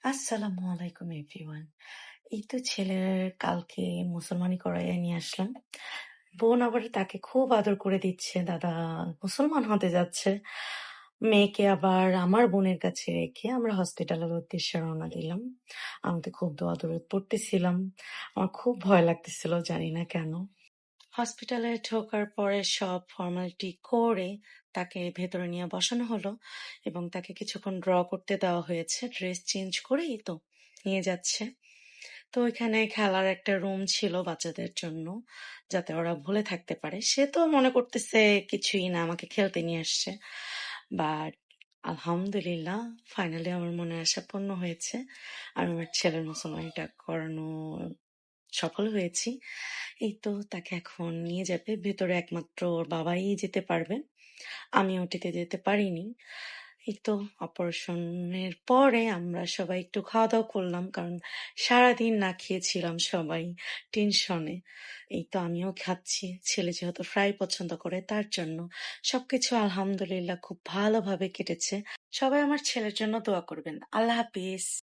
আসসালামু আলাইকুম এভরিওয়ান। এই তো ছেলের কালকে মুসলমানি করাইয়া নিয়ে আসলাম। বোন আবার তাকে খুব আদর করে দিচ্ছে। দাদা মুসলমান হতে যাচ্ছে। মেয়েকে আবার আমার বোনের কাছে রেখে আমরা হসপিটালের উদ্দেশ্যে রওনা দিলাম। আমি তো খুব দোয়া দরুদ পড়তেছিলাম। আমার খুব ভয় লাগতেছিল, জানি না কেন। হসপিটালে ঢোকার পরে সব ফর্মালিটি করে তাকে ভেতরে নিয়ে বসানো হলো এবং তাকে কিছুক্ষণ ড্র করতে দেওয়া হয়েছে। ড্রেস চেঞ্জ করেই তো নিয়ে যাচ্ছে। তো ওইখানে খেলার একটা রুম ছিল বাচ্চাদের জন্য, যাতে ওরা ভুলে থাকতে পারে। সে তো মনে করতেছে কিছুই না, আমাকে খেলতে নিয়ে আসছে। বাট আলহামদুলিল্লাহ, ফাইনালি আমার মনে আশা পূর্ণ হয়েছে। আমি আমার ছেলের মুসলমানিটা করানো সফল হয়েছি। এই তো তাকে এখন নিয়ে যাবে ভেতরে, একমাত্র ওর বাবাই যেতে পারবে। আমি ওটিতে যেতে পারিনি। এই তো অপারেশনের পরে আমরা সবাই একটু খাওয়া দাওয়া করলাম, কারণ সারাদিন না খেয়েছিলাম সবাই টেনশনে। এই তো আমিও খাচ্ছি, ছেলে যেহেতু ফ্রাই পছন্দ করে তার জন্য। সবকিছু আলহামদুলিল্লাহ খুব ভালোভাবে কেটেছে। সবাই আমার ছেলের জন্য দোয়া করবেন। আল্লাহ হাফিজ।